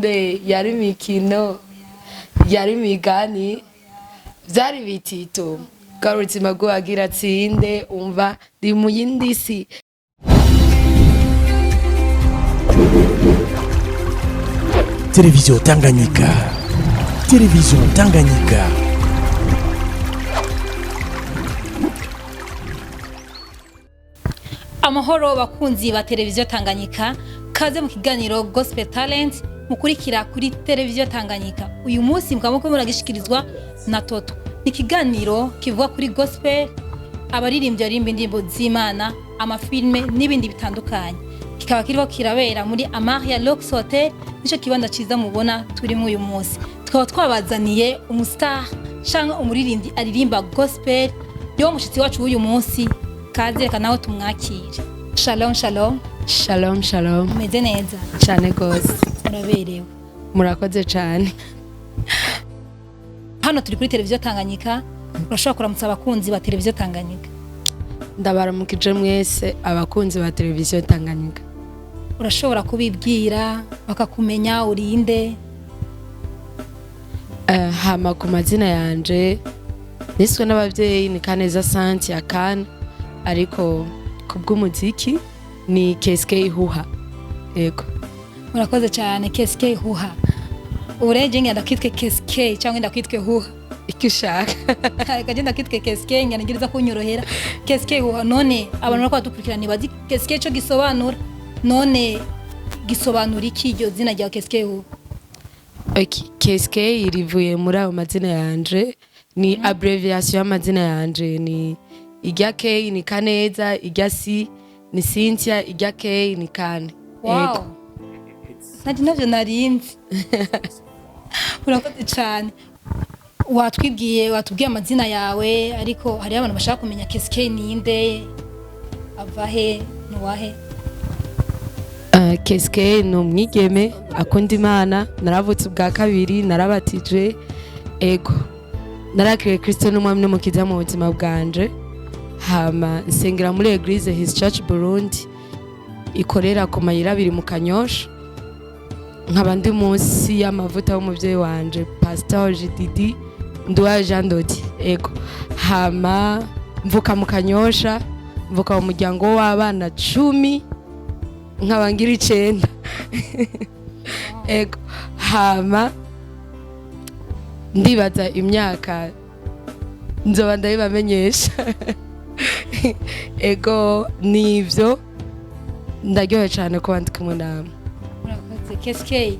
kumbe yari mikino yari migani vyari bitito ubuzima bw'uwagira atsinde umva ndi mu yindi si. Télévision Tanganyika. Télévision Tanganyika. Amahoro bakunzi ba televiziyo Tanganyika, kaze mu kiganiro Gospel Talent mukurikira kuri televiziyo Tanganyika. Uyu munsi mukaba muragishikirizwa na Toto. Ni kiganiro kivuga kuri gospel, abaririmbyi barimba indirimbo z'Imana, amafilme n'ibindi bitandukanye. Kikaba kiriko kirabera muri Amaria Lux Hotel, nico kibanda ciza mubona turi mu uyu munsi. Tukaba twabazaniye umustar canke umuririmbyi aririmba gospel, yo mushitsi wacu uyu munsi. Kaze reka nawe tumwakire. Shalom shalom. Shalom shalom. Meze neza cyane gose. Muraberewe. Murakoze cyane. Hano turi kuri televiziyo Tanganyika, urashobora kuramutsa abakunzi ba televiziyo Tanganyika. Ndabaramukije mwese abakunzi ba televiziyo Tanganyika. Urashobora kubibwira bakakumenya urinde. Hama ku mazina yanje niswe n'abavyeyi ni Kaneza Santi ya Kan, ariko kubw'umuziki ni KSK Huha. Yego. Murakoze cyane KSK Huha. Ureje ngenda kwitwe KSK cyangwa ndakwitwe Huha. Ikishaka. Kagenda kwitwe KSK nganigiriza kunyorohera. KSK Huha none abantu bako dukurikirana bazi KSK cyo gisobanura. None gisobanura iki iryo zina rya KSK Huha? Okay, KSK irivuye muri ayo mazina yanje, ni abbreviation y'amazina yanje, ni Igihe K ni Kaneza, Igihe C ni Cynthia, Igihe K ni Kane. Wow. Nadi navyo narinzi. Urakoze cyane. Watubwiye amazina yawe, ariko hari abantu bashaka kumenya KSK ninde, avahe nuwahe? KSK ni umwigeme akunda Imana, naravutse ubwa kabiri, narabatijwe. Ego. Narakiriye Kristo n'umwami n'umukiza mu buzima bwanje. Hama nsengera muri Eglise His Church Burundi ikorera ku mayira abiri mu Kanyosha. Nkaba ndi munsi y'amavuta y'umuvyeyi wanje Pastor Dawidi Ndwa Jean Dodi. Ego. Hama mvuka mu Kanyosha, mvuka mu muryango w'abana 10 nkabangira 9. Ego. Hama ndibaza imyaka nzoba ndabibamenyesha. Ego nivyo ndaryohe cyane ko bandika mu nama. Murakoze. KSK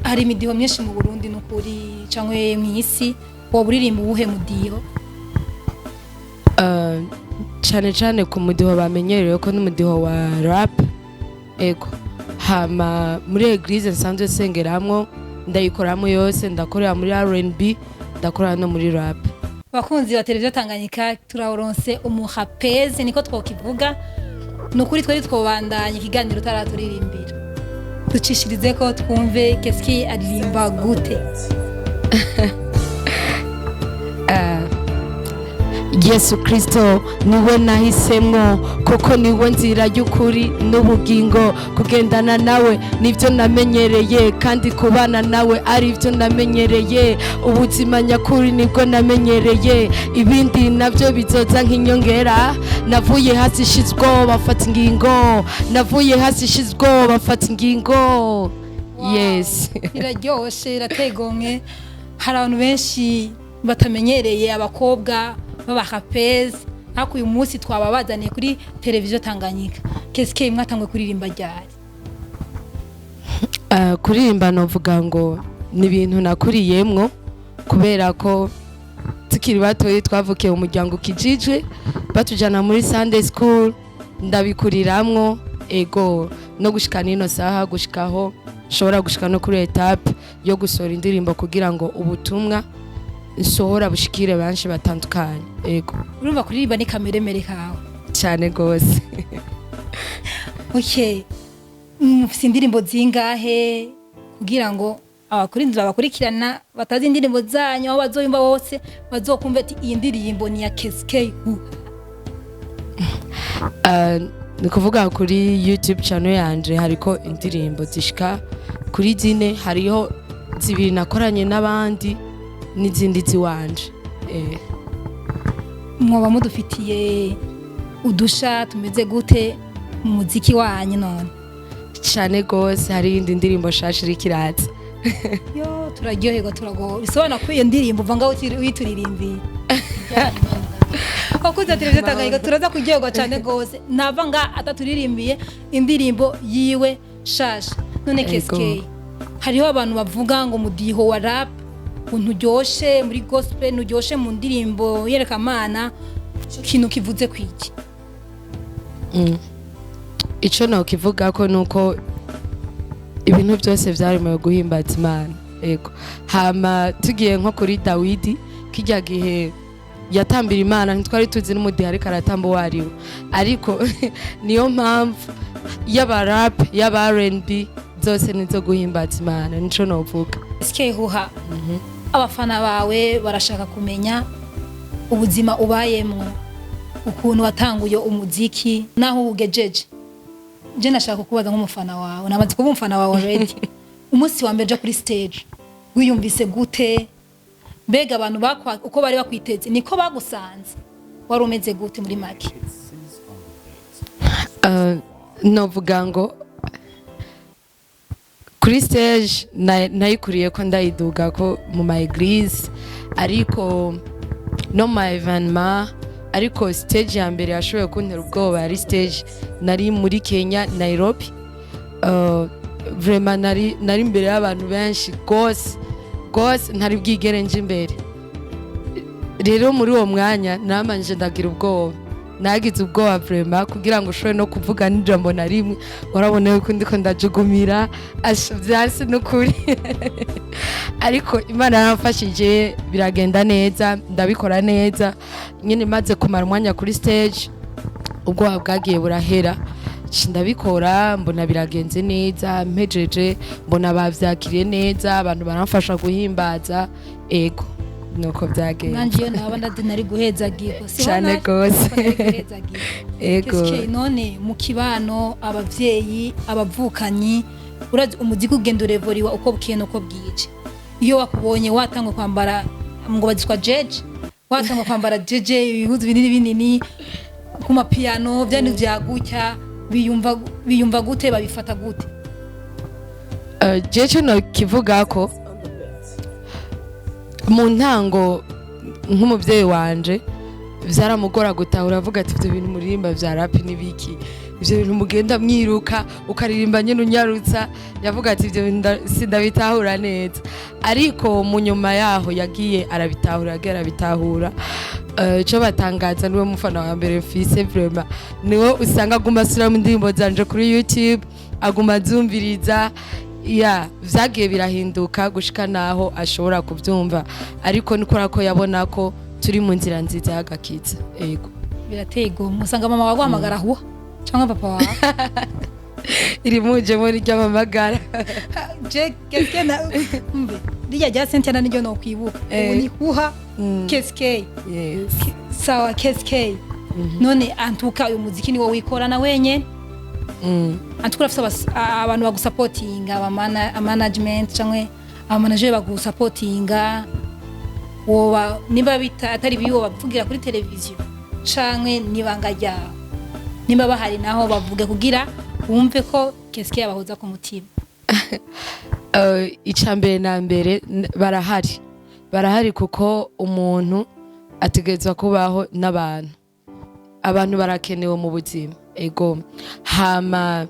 hari imidiho myinshi mu Burundi n'ukuri cyangwa mw'isi, wo buririmba ubuhe mudiho? Cyane ku mudiho bamenyerewe ko n'umudiho wa rap. Ego. Hama muri Eglise nsanzwe sengeramwo ndayikoramo yose, ndakorera muri R&B, ndakorera no muri rap. Bakunzi ba televiziyo Tanganyika, turaronse umuhapezi niko twokivuga. Nukuri twari twobandanya ikiganiro taraturirimbira. Ducishirize ko twumve KSK aririmba gute. Yesu Kristo niwe nahisemwo, kuko niwe nzira y'ukuri n'ubugingo. Kugendana nawe nivyo namenyereye, kandi kubana nawe ari byo namenyereye. Ubuzima nyakuri nibwo namenyereye, ibindi navyo bizoza nk'inyongera. Navuye hasi shizgo bafata ingingo, navuye hasi shizgo bafata ingingo. Wow. Yes. Iraryoshe, irategomwe. Hari abantu benshi batamenyereye abakobwa b'abahapezi, ariko uyu munsi twababazaniye kuri televiziyo Tanganyika. KSK mwatangwe kuririmba ryari? Kuririmba novuga ngo ni ibintu nakuriyemwo, kubera ko tukiri batoyi twavukiye mu muryango kijijwe, batujana muri Sunday school, ndabikuriramwo. Ego no gushika nino saha, gushikaho nshobora gushika no kuri etape yo gusohora indirimbo kugira ngo ubutumwa nsohora bushikire banshi batandukanye. Ego. Urumva kuririmba ni kameremere kawe cyane gose. Okay. Mufite indirimbo zingahe kugira ngo abakurinzi babakurikirana batazi indirimbo zanyu, aho bazoyumva bose bazokumva ati iyi ndirimbo ni ya KSK Huha? ni kuvuga kuri YouTube channel yanje hariko indirimbo zishika kuri 4 hariho 2 nakoranye n'abandi n'izindi ziwanje mwoba mudufitiye udusha tumeze gute mu muziki wanyu none cyane gose hari indi ndirimbo shasha irikiraza yo turaryoherwa turago bisobana ko iyo ndirimbo uva ngaho uyituririmbiye Wakuza televiziyo Tanganyika turaza kuryoherwa cyane gose nava nga ataturirimbiye indirimbo yiwe shasha none keske hariho abantu bavuga ngo mudiho wa rap unturyoshe muri gospel nuryoshe mu ndirimbo yerekamana kintu kivuze kwiki ico naho kivuga ko nuko ibintu byose byari mu guhimbaza Imana ego hama tugiye nko kuri Dawidi kijya gihe yatambira Imana ntitwari tuzi n'umudiho ariko aratamba wariwe ariko niyo mpamvu yaba rap yaba R&B zose nizo guhimbaza Imana nico novuga eske huha abafana bawe barashaka kumenya ubuzima ubayemwo ukuntu watanguye umuziki naho ugejeje je nashaka kubaza nk'umufana wawe namaze kuba umufana wawe already umunsi wa mbere kuri stage wiyumvise gute mbega abantu uko bari bakwiteze niko bagusanze wari umeze gute muri make novuga ngo kuri stage nayikuriye ko ndayiduga ko mu ma eglise ariko no ma evenement ariko stage ya mbere yashoboye kuntera ubwoba ari stage nari muri Kenya Nairobi vraiment nari imbere y'abantu benshi gose ntari bwigere nje imbere rero muri uwo mwanya namanje ndagira ubwoba nagize ubwoba vraiment kugira ngo ushobore no kuvuga n'ijambo na rimwe warabona yuko ndiko ndajugumira vyasi n'ukuri ariko Imana yaramfashije biragenda neza ndabikora neza nyine maze kumara umwanya kuri stage ubwoba bwagiye burahera ndabikora mbona biragenze neza mpejeje mbona bavyakiriye neza abantu baramfasha guhimbaza ego nuko byagenze nanje naba ndadinari guheza gigo cyane gose ego none mu kibano abavyeyi abavukanyi urazi umuziki ugenda urevoriwa uko bukeye uko bwije iyo wakubonye watangwa kwambara ngo bazitwa jeje watangwa kwambara jeje ibihuzu binini ku mapiano byane byagucya biyumva gute babifata gute jeje no kivuga ko mu ntango nk'umuvyeyi wanje vyaramugora gutahura avuga ati ivyo bintu muririmba vya rap nibiki ivyo bintu mugenda mwiruka ukaririmba nyene unyarutsa yavuga ati ivyo sindabitahura neza ariko mu nyuma yaho yagiye arabitahura cyo batangaza niwe mufana wa mbere mfise vraiment niwe usanga aguma asura mu ndirimbo zanje kuri YouTube aguma azumviriza vyagiye birahinduka gushika naho ashobora kuvyumva ariko nikora ko yabona ko turi mu nzira nziza y'agakiza ego biratego musanga mama waguhamagara huwa cyangwa papa wawe iri muje muri ry'amamagara je keske na rya jya sentena n'iryo no kwibuka ubu ni huha keske yes sawa keske none antuka uyu muziki ni wowe wikorana wenye antukura afite abantu bagusupportinga aba management cyangwa aba manager bagusupportinga woba niba atari biwo bavugira kuri televiziyo cyangwa nibanga ryawe niba bahari naho bavuge kugira wumve ko keske yabahoza ku mutima icambere na mbere barahari kuko umuntu ategezwa kubaho n'abantu abantu barakenewe mu buzima ego hama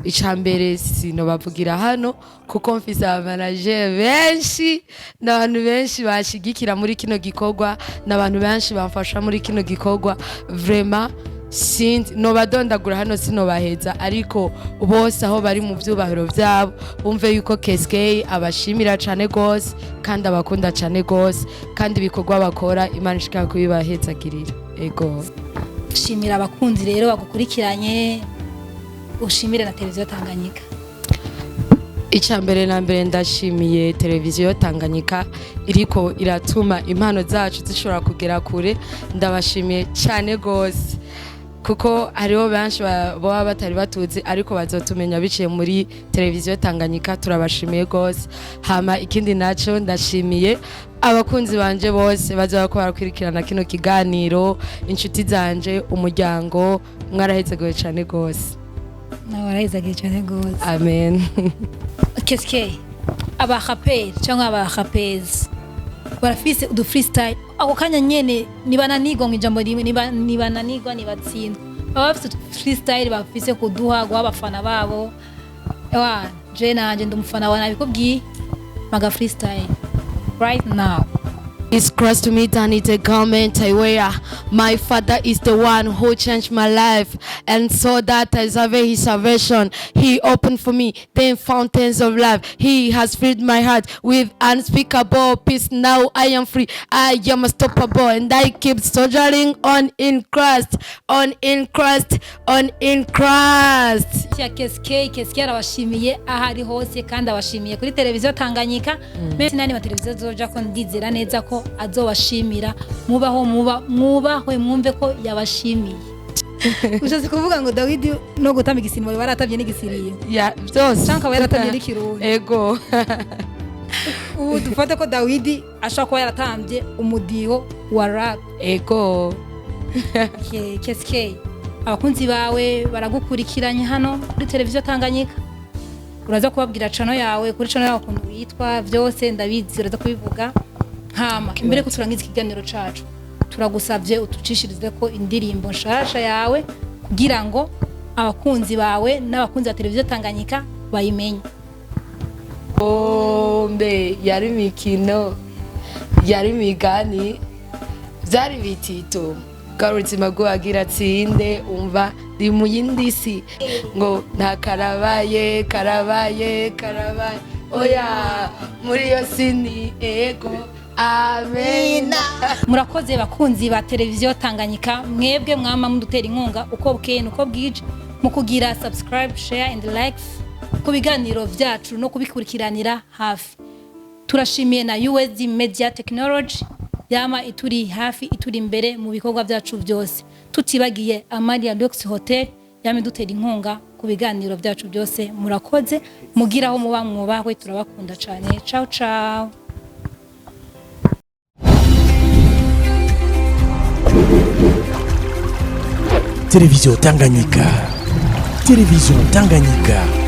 icambere sino bavugira hano kuko mfise abamanager benshi n'abantu benshi bashigikira muri kino gikorwa n'abantu benshi bamfasha muri kino gikorwa vraiment sinzi no badondagura hano sino baheza ariko bose aho bari mu vyubahiro vyabo bumve yuko keske abashimira cane gose kandi abakunda cane gose kandi ibikorwa bakora Imana ishaka kubibahezagirira ego ushimira abakunzi rero bagukurikiranye ushimire na televiziyo Tanganyika icambere na mbere ndashimiye televiziyo Tanganyika iriko iratuma impano zacu zishobora kugera kure ndabashimiye cyane gose kuko hariho benshi baba batari batuzi ariko bazotumenya biciye muri televiziyo Tanganyika. Turabashimiye gose. Hama ikindi naco ndashimiye abakunzi banje bose bazoba ko barakwirikirana kino kiganiro, inshuti zanje, umuryango, mwarahezegoye cyane gose. Warahezagiye cyane gose. Amen. Keske abaraperi cyangwa abarapezi barafise udu freestyle ako kanya nyene nibananigwa mu ijambo rimwe, nibananigwa nibatsindwa, baba bafise freestyle bafise kuduha guha abafana babo. Ewa je nanje ndumufana wa nabikubwiye maga freestyle right now. It's cross to me and it's a garment I wear. My father is the one who changed my life, and so that I serve his salvation. He opened for me the fountains of life. He has filled my heart with unspeakable peace. Now I am free. I am unstoppable, and I keep soldiering on in Christ, on in Christ, on in Christ. Keske arabashimiye ahari hose kandi abashimiye kuri televiziyo Tanganyika. Mese nani ma televiziyo zoja ko ndizera neza ko azobashimira. Mubaho mwubahwe mwumve ko yabashimiye. Ushaze kuvuga ngo Dawidi no gutamba igisimbo baratabye n'igisiriyo. Ya byose. Chanka yaratabye n'ikirundi. Ego. Ubu dufate ko Dawidi ashaka ko yaratambye umudiho wa rap. Ego. Keske abakunzi bawe baragukurikiranye hano kuri televiziyo Tanganyika. Uraza kubabwira channel yawe, kuri channel yawe ukuntu witwa, byose ndabizi uraza kubivuga. Hama mbere ko turangiza ikiganiro cacu turagusavye utucishirize ko indirimbo nshasha yawe kugira ngo abakunzi bawe n'abakunzi ba televiziyo Tanganyika bayimenye. Mbe yari mikino, yari migani, byari bitito garuzima go agira tsinde umva ndi mu yindisi ngo nta karabaye oya muri yo sini ego. Amina. Murakoze bakunzi ba televiziyo Tanganyika, mwebwe mwama mudutera inkunga uko bukeye uko bwije mu kugira subscribe, share and likes ku biganiro byacu no kubikurikiranira hafi. Turashimiye na USD Media Technology yama ituri hafi, ituri imbere mu bikorwa byacu byose. Tutibagiye Amalia Lux Hotel yama dutera inkunga ku biganiro byacu byose. Murakoze mugiraho muba mwubahwe, turabakunda cyane. Ciao ciao. Télévision Tanganyika. Télévision Tanganyika.